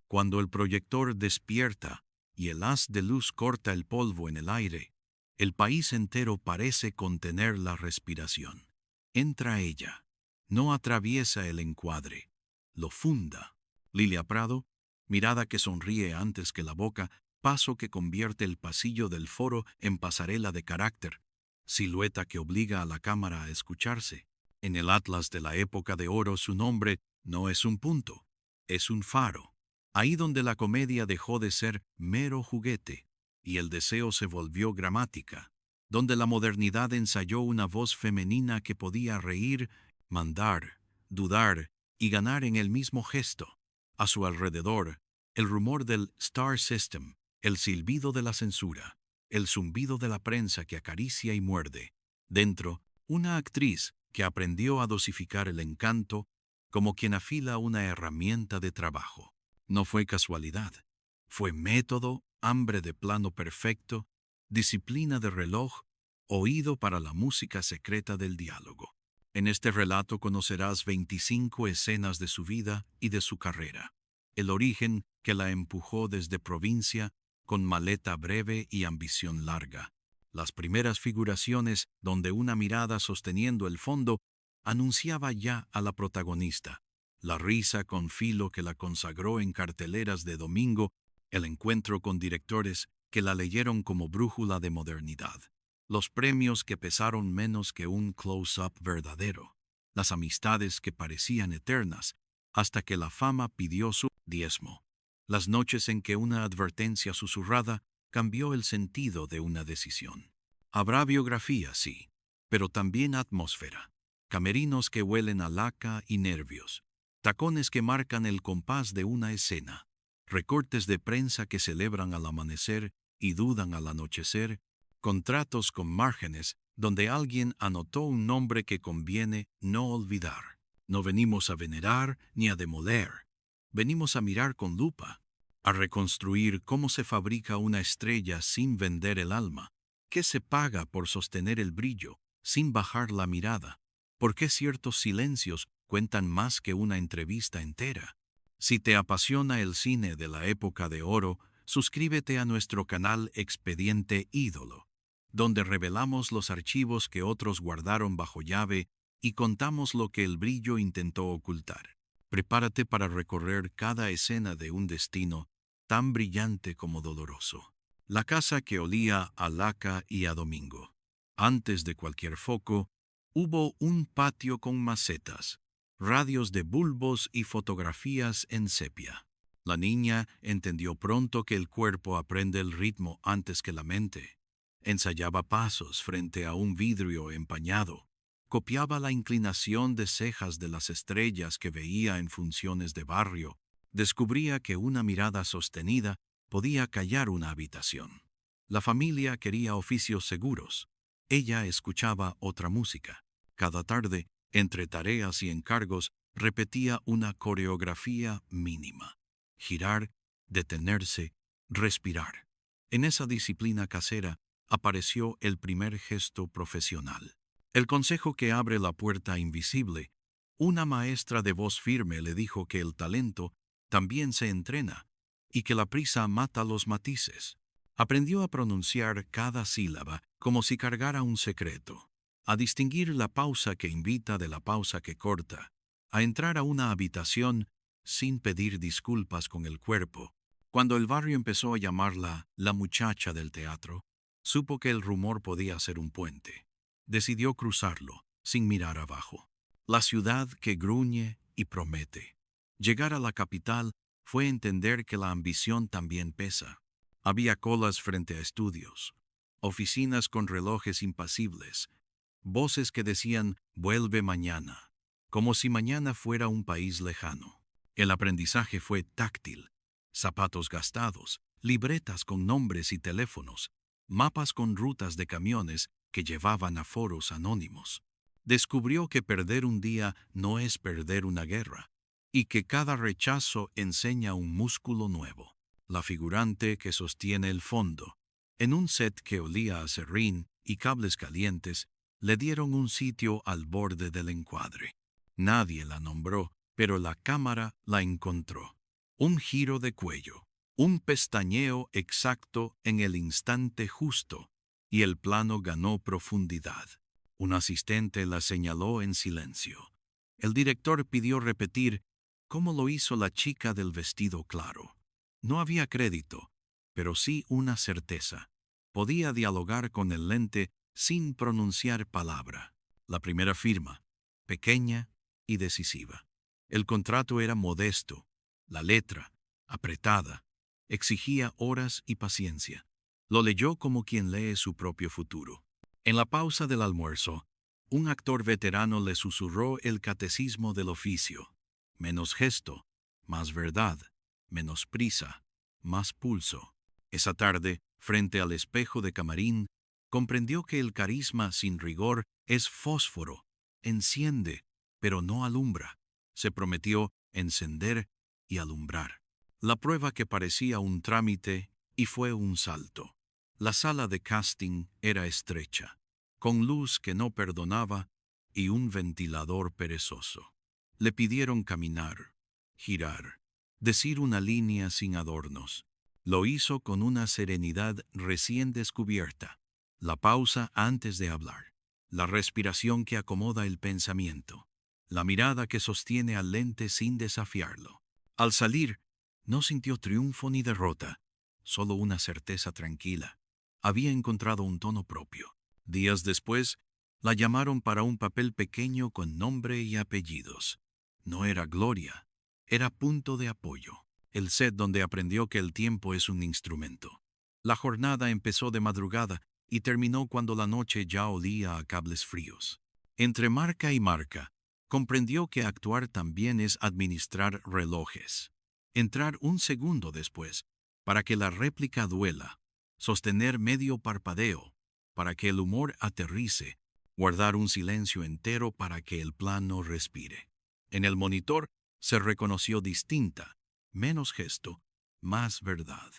Cuando el proyector despierta y el haz de luz corta el polvo en el aire, el país entero parece contener la respiración. Entra ella, no atraviesa el encuadre, lo funda. Lilia Prado, mirada que sonríe antes que la boca, paso que convierte el pasillo del foro en pasarela de carácter, silueta que obliga a la cámara a escucharse. En el atlas de la época de oro su nombre no es un punto, es un faro. Ahí donde la comedia dejó de ser mero juguete y el deseo se volvió gramática, donde la modernidad ensayó una voz femenina que podía reír, mandar, dudar y ganar en el mismo gesto. A su alrededor, el rumor del Star System, el silbido de la censura, el zumbido de la prensa que acaricia y muerde. Dentro, una actriz que aprendió a dosificar el encanto como quien afila una herramienta de trabajo. No fue casualidad, fue método, hambre de plano perfecto, disciplina de reloj, oído para la música secreta del diálogo. En este relato conocerás 25 escenas de su vida y de su carrera. El origen que la empujó desde provincia, con maleta breve y ambición larga. Las primeras figuraciones donde una mirada sosteniendo el fondo anunciaba ya a la protagonista. La risa con filo que la consagró en carteleras de domingo, el encuentro con directores que la leyeron como brújula de modernidad. Los premios que pesaron menos que un close-up verdadero. Las amistades que parecían eternas, hasta que la fama pidió su diezmo. Las noches en que una advertencia susurrada cambió el sentido de una decisión. Habrá biografía, sí, pero también atmósfera. Camerinos que huelen a laca y nervios. Tacones que marcan el compás de una escena. Recortes de prensa que celebran al amanecer y dudan al anochecer. Contratos con márgenes donde alguien anotó un nombre que conviene no olvidar. No venimos a venerar ni a demoler. Venimos a mirar con lupa, a reconstruir cómo se fabrica una estrella sin vender el alma, qué se paga por sostener el brillo sin bajar la mirada, por qué ciertos silencios cuentan más que una entrevista entera. Si te apasiona el cine de la época de oro, suscríbete a nuestro canal Expediente Ídolo, donde revelamos los archivos que otros guardaron bajo llave y contamos lo que el brillo intentó ocultar. Prepárate para recorrer cada escena de un destino tan brillante como doloroso. La casa que olía a laca y a domingo. Antes de cualquier foco, hubo un patio con macetas, radios de bulbos y fotografías en sepia. La niña entendió pronto que el cuerpo aprende el ritmo antes que la mente. Ensayaba pasos frente a un vidrio empañado. Copiaba la inclinación de cejas de las estrellas que veía en funciones de barrio. Descubría que una mirada sostenida podía callar una habitación. La familia quería oficios seguros. Ella escuchaba otra música. Cada tarde, entre tareas y encargos, repetía una coreografía mínima. Girar, detenerse, respirar. En esa disciplina casera apareció el primer gesto profesional. El consejo que abre la puerta invisible. Una maestra de voz firme le dijo que el talento también se entrena y que la prisa mata los matices. Aprendió a pronunciar cada sílaba como si cargara un secreto, a distinguir la pausa que invita de la pausa que corta, a entrar a una habitación sin pedir disculpas con el cuerpo. Cuando el barrio empezó a llamarla la muchacha del teatro, supo que el rumor podía ser un puente. Decidió cruzarlo, sin mirar abajo. La ciudad que gruñe y promete. Llegar a la capital fue entender que la ambición también pesa. Había colas frente a estudios, oficinas con relojes impasibles, voces que decían «vuelve mañana», como si mañana fuera un país lejano. El aprendizaje fue táctil. Zapatos gastados, libretas con nombres y teléfonos, mapas con rutas de camiones que llevaban a foros anónimos. Descubrió que perder un día no es perder una guerra, y que cada rechazo enseña un músculo nuevo. La figurante que sostiene el fondo. En un set que olía a serrín y cables calientes, le dieron un sitio al borde del encuadre. Nadie la nombró, pero la cámara la encontró. Un giro de cuello, un pestañeo exacto en el instante justo, y el plano ganó profundidad. Un asistente la señaló en silencio. El director pidió repetir cómo lo hizo la chica del vestido claro. No había crédito, pero sí una certeza. Podía dialogar con el lente sin pronunciar palabra. La primera firma, pequeña y decisiva. El contrato era modesto, la letra, apretada, exigía horas y paciencia. Lo leyó como quien lee su propio futuro. En la pausa del almuerzo, un actor veterano le susurró el catecismo del oficio. Menos gesto, más verdad, menos prisa, más pulso. Esa tarde, frente al espejo de camarín, comprendió que el carisma sin rigor es fósforo, enciende, pero no alumbra. Se prometió encender y alumbrar. La prueba que parecía un trámite y fue un salto. La sala de casting era estrecha, con luz que no perdonaba y un ventilador perezoso. Le pidieron caminar, girar, decir una línea sin adornos. Lo hizo con una serenidad recién descubierta. La pausa antes de hablar, la respiración que acomoda el pensamiento, la mirada que sostiene al lente sin desafiarlo. Al salir, no sintió triunfo ni derrota, solo una certeza tranquila. Había encontrado un tono propio. Días después, la llamaron para un papel pequeño con nombre y apellidos. No era gloria, era punto de apoyo. El set donde aprendió que el tiempo es un instrumento. La jornada empezó de madrugada y terminó cuando la noche ya olía a cables fríos. Entre marca y marca, comprendió que actuar también es administrar relojes. Entrar un segundo después, para que la réplica duela. Sostener medio parpadeo, para que el humor aterrice. Guardar un silencio entero para que el plano respire. En el monitor se reconoció distinta, menos gesto, más verdad.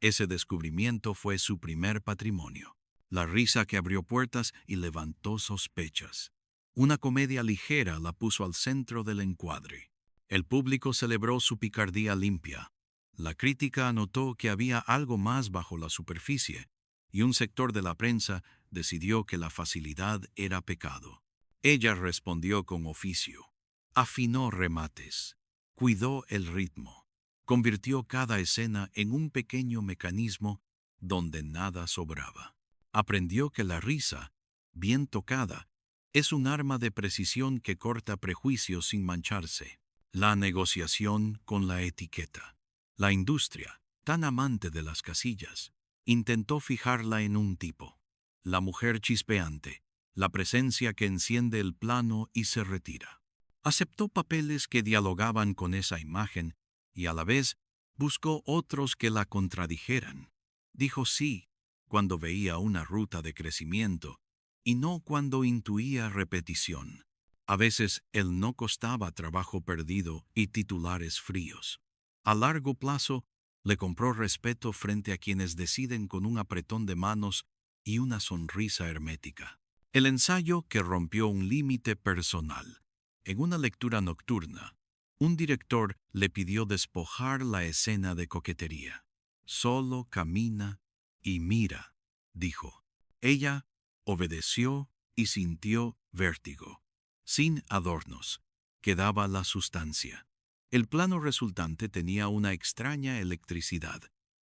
Ese descubrimiento fue su primer patrimonio. La risa que abrió puertas y levantó sospechas. Una comedia ligera la puso al centro del encuadre. El público celebró su picardía limpia. La crítica anotó que había algo más bajo la superficie, y un sector de la prensa decidió que la facilidad era pecado. Ella respondió con oficio. Afinó remates. Cuidó el ritmo. Convirtió cada escena en un pequeño mecanismo donde nada sobraba. Aprendió que la risa, bien tocada, es un arma de precisión que corta prejuicios sin mancharse. La negociación con la etiqueta. La industria, tan amante de las casillas, intentó fijarla en un tipo. La mujer chispeante, la presencia que enciende el plano y se retira. Aceptó papeles que dialogaban con esa imagen y a la vez buscó otros que la contradijeran. Dijo sí cuando veía una ruta de crecimiento y no cuando intuía repetición. A veces el no costaba trabajo perdido y titulares fríos. A largo plazo, le compró respeto frente a quienes deciden con un apretón de manos y una sonrisa hermética. El ensayo que rompió un límite personal. En una lectura nocturna, un director le pidió despojar la escena de coquetería. Solo camina y mira, dijo. Ella obedeció y sintió vértigo. Sin adornos, quedaba la sustancia. El plano resultante tenía una extraña electricidad,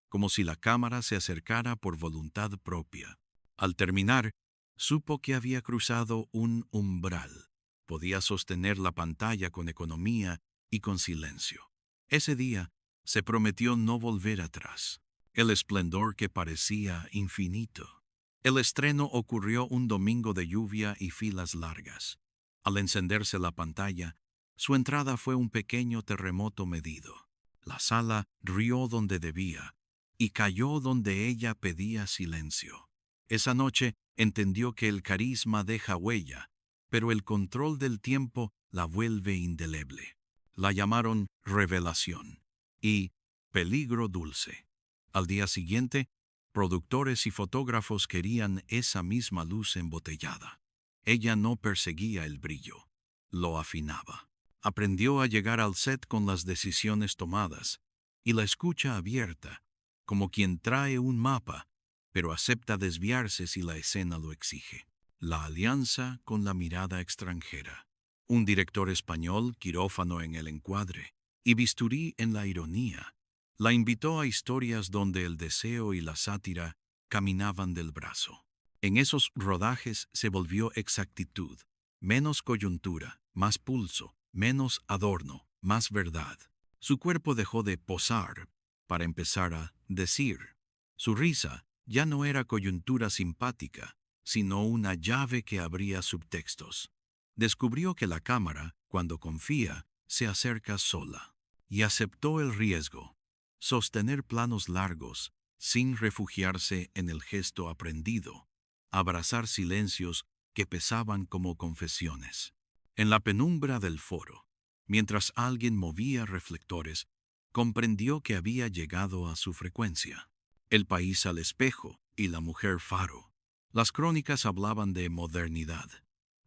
como si la cámara se acercara por voluntad propia. Al terminar, supo que había cruzado un umbral. Podía sostener la pantalla con economía y con silencio. Ese día se prometió no volver atrás. El esplendor que parecía infinito. El estreno ocurrió un domingo de lluvia y filas largas. Al encenderse la pantalla, su entrada fue un pequeño terremoto medido. La sala rió donde debía y cayó donde ella pedía silencio. Esa noche entendió que el carisma deja huella, pero el control del tiempo la vuelve indeleble. La llamaron Revelación y Peligro Dulce. Al día siguiente, productores y fotógrafos querían esa misma luz embotellada. Ella no perseguía el brillo, lo afinaba. Aprendió a llegar al set con las decisiones tomadas, y la escucha abierta, como quien trae un mapa, pero acepta desviarse si la escena lo exige. La alianza con la mirada extranjera. Un director español, quirófano en el encuadre y bisturí en la ironía, la invitó a historias donde el deseo y la sátira caminaban del brazo. En esos rodajes se volvió exactitud, menos coyuntura, más pulso, menos adorno, más verdad. Su cuerpo dejó de posar para empezar a decir. Su risa ya no era coyuntura simpática, sino una llave que abría subtextos. Descubrió que la cámara, cuando confía, se acerca sola. Y aceptó el riesgo. Sostener planos largos, sin refugiarse en el gesto aprendido. Abrazar silencios que pesaban como confesiones. En la penumbra del foro, mientras alguien movía reflectores, comprendió que había llegado a su frecuencia. El país al espejo y la mujer faro. Las crónicas hablaban de modernidad,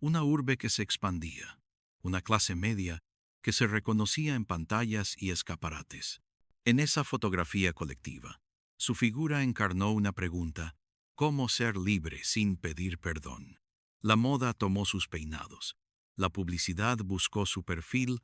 una urbe que se expandía, una clase media que se reconocía en pantallas y escaparates. En esa fotografía colectiva, su figura encarnó una pregunta: ¿cómo ser libre sin pedir perdón? La moda tomó sus peinados, la publicidad buscó su perfil,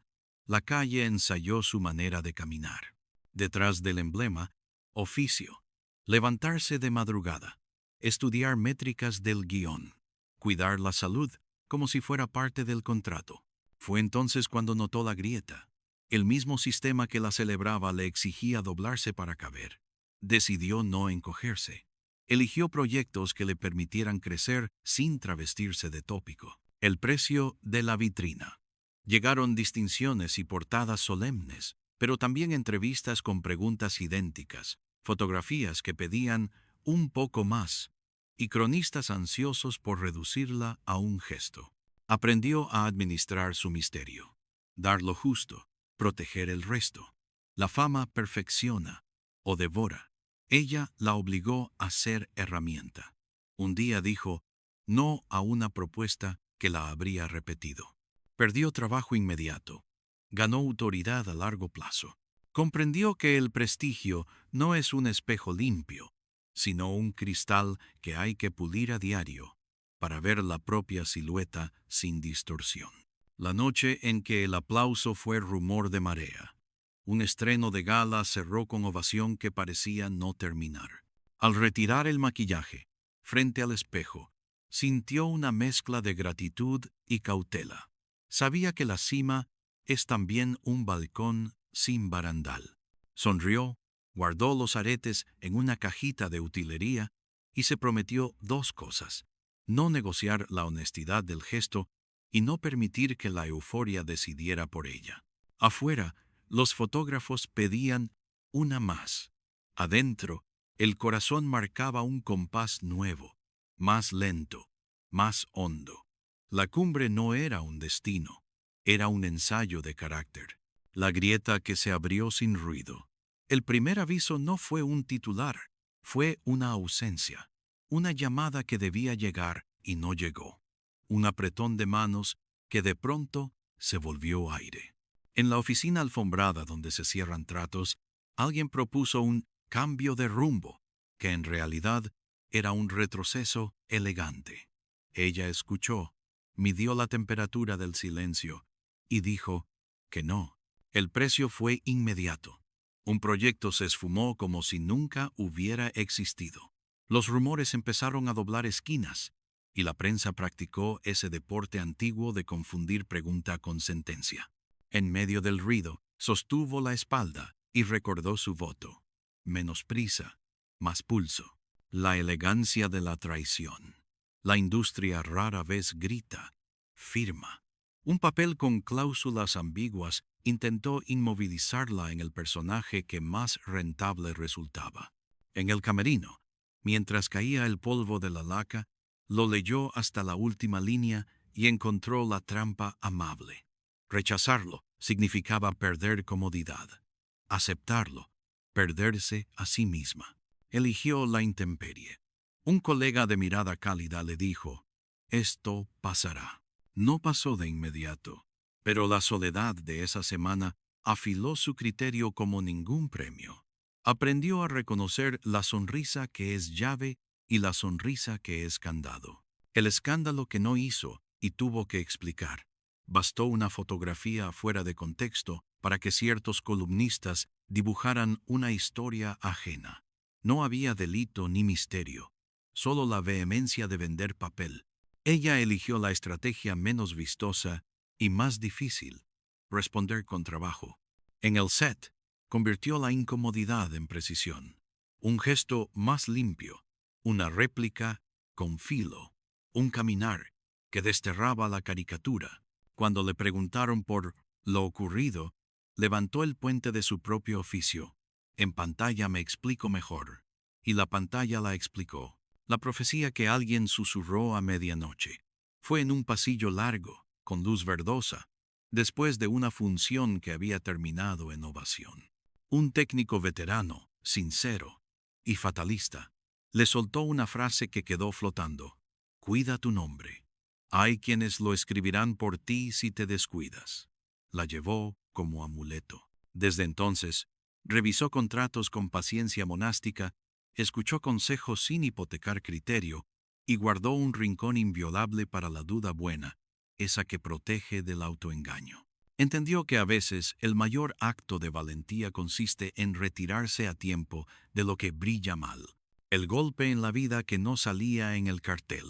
la calle ensayó su manera de caminar. Detrás del emblema, oficio, levantarse de madrugada, estudiar métricas del guión, cuidar la salud como si fuera parte del contrato. Fue entonces cuando notó la grieta. El mismo sistema que la celebraba le exigía doblarse para caber. Decidió no encogerse. Eligió proyectos que le permitieran crecer sin travestirse de tópico. El precio de la vitrina. Llegaron distinciones y portadas solemnes, pero también entrevistas con preguntas idénticas, fotografías que pedían un poco más, y cronistas ansiosos por reducirla a un gesto. Aprendió a administrar su misterio, dar lo justo, proteger el resto. La fama perfecciona o devora. Ella la obligó a ser herramienta. Un día dijo no a una propuesta que la habría repetido. Perdió trabajo inmediato. Ganó autoridad a largo plazo. Comprendió que el prestigio no es un espejo limpio, sino un cristal que hay que pulir a diario para ver la propia silueta sin distorsión. La noche en que el aplauso fue rumor de marea. Un estreno de gala cerró con ovación que parecía no terminar. Al retirar el maquillaje, frente al espejo, sintió una mezcla de gratitud y cautela. Sabía que la cima es también un balcón sin barandal. Sonrió, guardó los aretes en una cajita de utilería y se prometió dos cosas: no negociar la honestidad del gesto y no permitir que la euforia decidiera por ella. Afuera, los fotógrafos pedían una más. Adentro, el corazón marcaba un compás nuevo, más lento, más hondo. La cumbre no era un destino, era un ensayo de carácter. La grieta que se abrió sin ruido. El primer aviso no fue un titular, fue una ausencia, una llamada que debía llegar y no llegó, un apretón de manos que de pronto se volvió aire. En la oficina alfombrada donde se cierran tratos, alguien propuso un cambio de rumbo, que en realidad era un retroceso elegante. Ella escuchó, midió la temperatura del silencio y dijo que no. El precio fue inmediato. Un proyecto se esfumó como si nunca hubiera existido. Los rumores empezaron a doblar esquinas y la prensa practicó ese deporte antiguo de confundir pregunta con sentencia. En medio del ruido, sostuvo la espalda y recordó su voto. Menos prisa, más pulso. La elegancia de la traición. La industria rara vez grita, firma. Un papel con cláusulas ambiguas intentó inmovilizarla en el personaje que más rentable resultaba. En el camerino, mientras caía el polvo de la laca, lo leyó hasta la última línea y encontró la trampa amable. Rechazarlo significaba perder comodidad. Aceptarlo, perderse a sí misma. Eligió la intemperie. Un colega de mirada cálida le dijo: «Esto pasará». No pasó de inmediato, pero la soledad de esa semana afiló su criterio como ningún premio. Aprendió a reconocer la sonrisa que es llave y la sonrisa que es candado. El escándalo que no hizo y tuvo que explicar. Bastó una fotografía fuera de contexto para que ciertos columnistas dibujaran una historia ajena. No había delito ni misterio, solo la vehemencia de vender papel. Ella eligió la estrategia menos vistosa y más difícil, responder con trabajo. En el set, convirtió la incomodidad en precisión. Un gesto más limpio, una réplica con filo, un caminar que desterraba la caricatura. Cuando le preguntaron por lo ocurrido, levantó el puente de su propio oficio. En pantalla me explico mejor. Y la pantalla la explicó. La profecía que alguien susurró a medianoche. Fue en un pasillo largo, con luz verdosa, después de una función que había terminado en ovación. Un técnico veterano, sincero y fatalista, le soltó una frase que quedó flotando. Cuida tu nombre. Hay quienes lo escribirán por ti si te descuidas. La llevó como amuleto. Desde entonces, revisó contratos con paciencia monástica, escuchó consejos sin hipotecar criterio y guardó un rincón inviolable para la duda buena, esa que protege del autoengaño. Entendió que a veces el mayor acto de valentía consiste en retirarse a tiempo de lo que brilla mal. El golpe en la vida que no salía en el cartel.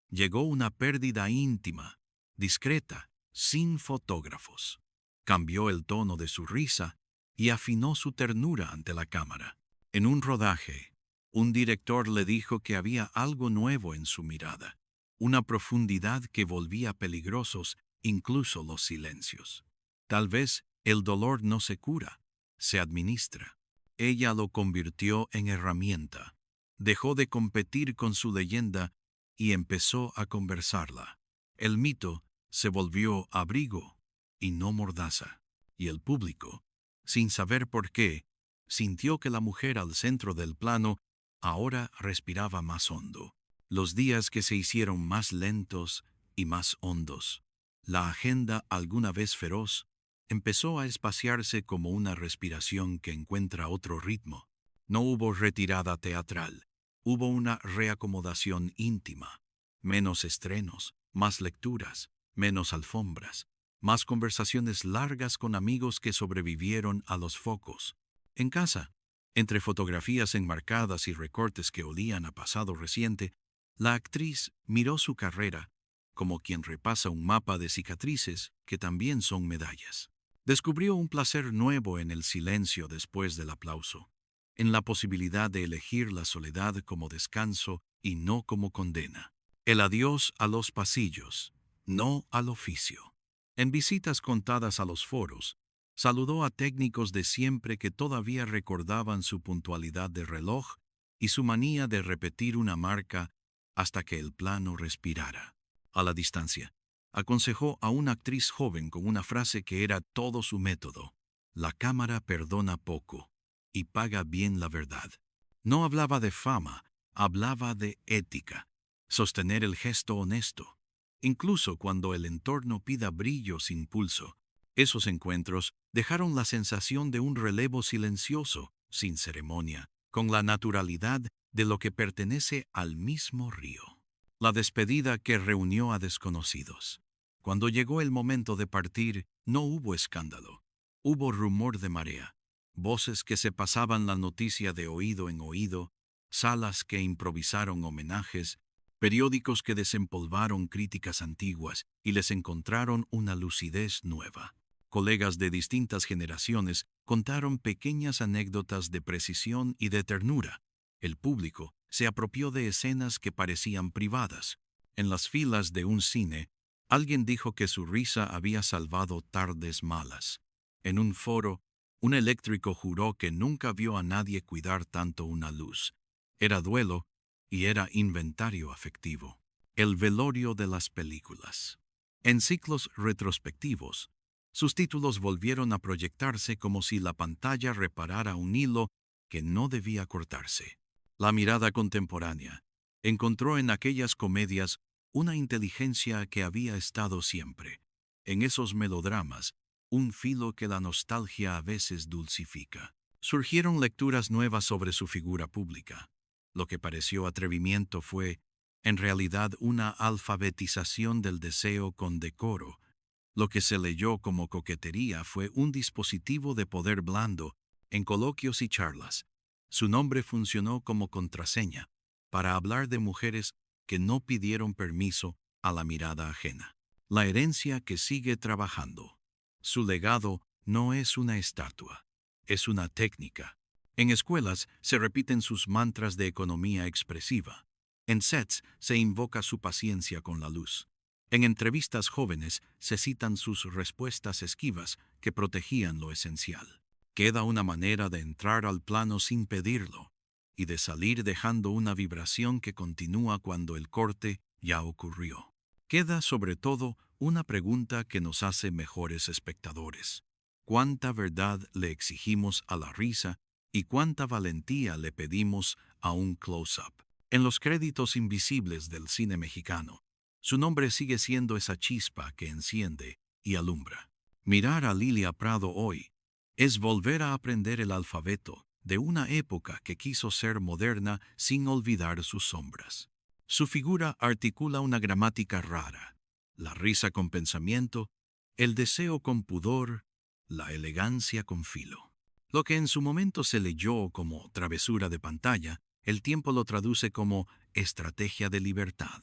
Llegó una pérdida íntima, discreta, sin fotógrafos. Cambió el tono de su risa y afinó su ternura ante la cámara. En un rodaje, un director le dijo que había algo nuevo en su mirada, una profundidad que volvía peligrosos incluso los silencios. Tal vez el dolor no se cura, se administra. Ella lo convirtió en herramienta. Dejó de competir con su leyenda y empezó a conversarla. El mito se volvió abrigo y no mordaza. Y el público, sin saber por qué, sintió que la mujer al centro del plano ahora respiraba más hondo. Los días que se hicieron más lentos y más hondos. La agenda, alguna vez feroz, empezó a espaciarse como una respiración que encuentra otro ritmo. No hubo retirada teatral. Hubo una reacomodación íntima, menos estrenos, más lecturas, menos alfombras, más conversaciones largas con amigos que sobrevivieron a los focos. En casa, entre fotografías enmarcadas y recortes que olían a pasado reciente, la actriz miró su carrera como quien repasa un mapa de cicatrices que también son medallas. Descubrió un placer nuevo en el silencio después del aplauso, en la posibilidad de elegir la soledad como descanso y no como condena. El adiós a los pasillos, no al oficio. En visitas contadas a los foros, saludó a técnicos de siempre que todavía recordaban su puntualidad de reloj y su manía de repetir una marca hasta que el plano respirara. A la distancia, aconsejó a una actriz joven con una frase que era todo su método. La cámara perdona poco y paga bien la verdad. No hablaba de fama, hablaba de ética, sostener el gesto honesto, incluso cuando el entorno pida brillo sin pulso. Esos encuentros dejaron la sensación de un relevo silencioso, sin ceremonia, con la naturalidad de lo que pertenece al mismo río. La despedida que reunió a desconocidos. Cuando llegó el momento de partir, no hubo escándalo. Hubo rumor de marea. Voces que se pasaban la noticia de oído en oído, salas que improvisaron homenajes, periódicos que desempolvaron críticas antiguas y les encontraron una lucidez nueva. Colegas de distintas generaciones contaron pequeñas anécdotas de precisión y de ternura. El público se apropió de escenas que parecían privadas. En las filas de un cine, alguien dijo que su risa había salvado tardes malas. En un foro, un eléctrico juró que nunca vio a nadie cuidar tanto una luz. Era duelo y era inventario afectivo. El velorio de las películas. En ciclos retrospectivos, sus títulos volvieron a proyectarse como si la pantalla reparara un hilo que no debía cortarse. La mirada contemporánea encontró en aquellas comedias una inteligencia que había estado siempre. En esos melodramas, un filo que la nostalgia a veces dulcifica. Surgieron lecturas nuevas sobre su figura pública. Lo que pareció atrevimiento fue, en realidad, una alfabetización del deseo con decoro. Lo que se leyó como coquetería fue un dispositivo de poder blando en coloquios y charlas. Su nombre funcionó como contraseña para hablar de mujeres que no pidieron permiso a la mirada ajena. La herencia que sigue trabajando. Su legado no es una estatua, es una técnica. En escuelas se repiten sus mantras de economía expresiva. En sets se invoca su paciencia con la luz. En entrevistas jóvenes se citan sus respuestas esquivas que protegían lo esencial. Queda una manera de entrar al plano sin pedirlo y de salir dejando una vibración que continúa cuando el corte ya ocurrió. Queda sobre todo una pregunta que nos hace mejores espectadores. ¿Cuánta verdad le exigimos a la risa y cuánta valentía le pedimos a un close-up? En los créditos invisibles del cine mexicano, su nombre sigue siendo esa chispa que enciende y alumbra. Mirar a Lilia Prado hoy es volver a aprender el alfabeto de una época que quiso ser moderna sin olvidar sus sombras. Su figura articula una gramática rara, la risa con pensamiento, el deseo con pudor, la elegancia con filo. Lo que en su momento se leyó como travesura de pantalla, el tiempo lo traduce como estrategia de libertad.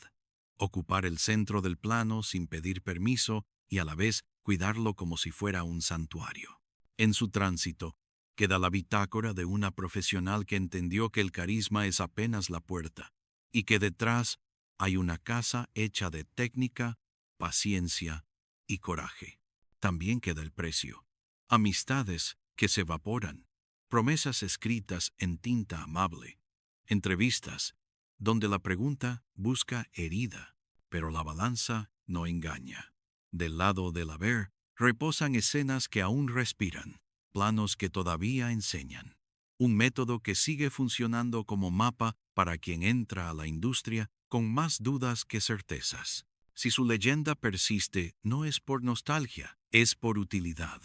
Ocupar el centro del plano sin pedir permiso y a la vez cuidarlo como si fuera un santuario. En su tránsito, queda la bitácora de una profesional que entendió que el carisma es apenas la puerta y que detrás hay una casa hecha de técnica, paciencia y coraje. También queda el precio. Amistades que se evaporan, promesas escritas en tinta amable, entrevistas donde la pregunta busca herida, pero la balanza no engaña. Del lado del haber reposan escenas que aún respiran, planos que todavía enseñan. Un método que sigue funcionando como mapa para quien entra a la industria con más dudas que certezas. Si su leyenda persiste, no es por nostalgia, es por utilidad.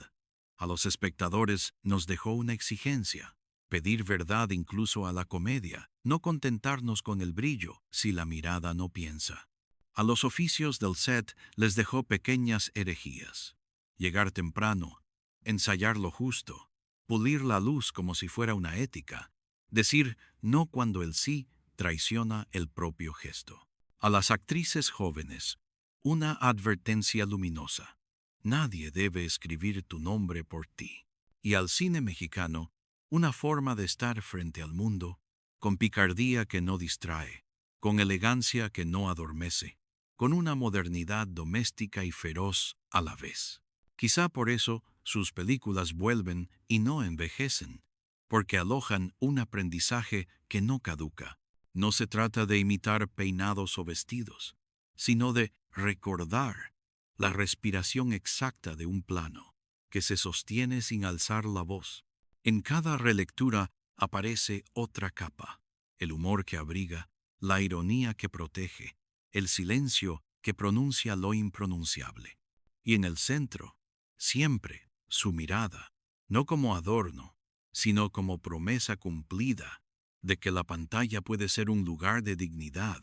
A los espectadores nos dejó una exigencia: pedir verdad incluso a la comedia, no contentarnos con el brillo si la mirada no piensa. A los oficios del set les dejó pequeñas herejías: llegar temprano, ensayar lo justo, pulir la luz como si fuera una ética, decir no cuando el sí traiciona el propio gesto. A las actrices jóvenes, una advertencia luminosa: nadie debe escribir tu nombre por ti. Y al cine mexicano, una forma de estar frente al mundo, con picardía que no distrae, con elegancia que no adormece, con una modernidad doméstica y feroz a la vez. Quizá por eso sus películas vuelven y no envejecen, porque alojan un aprendizaje que no caduca. No se trata de imitar peinados o vestidos, sino de recordar la respiración exacta de un plano, que se sostiene sin alzar la voz. En cada relectura aparece otra capa: el humor que abriga, la ironía que protege, el silencio que pronuncia lo impronunciable. Y en el centro, siempre, su mirada, no como adorno, sino como promesa cumplida de que la pantalla puede ser un lugar de dignidad.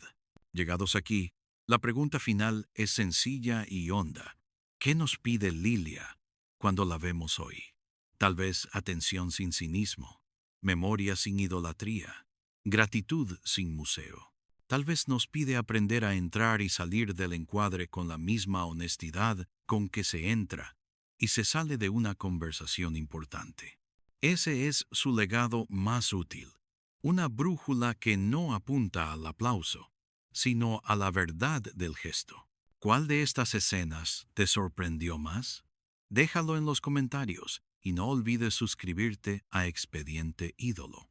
Llegados aquí, la pregunta final es sencilla y honda. ¿Qué nos pide Lilia cuando la vemos hoy? Tal vez atención sin cinismo, memoria sin idolatría, gratitud sin museo. Tal vez nos pide aprender a entrar y salir del encuadre con la misma honestidad con que se entra y se sale de una conversación importante. Ese es su legado más útil, una brújula que no apunta al aplauso, sino a la verdad del gesto. ¿Cuál de estas escenas te sorprendió más? Déjalo en los comentarios y no olvides suscribirte a Expediente Ídolo.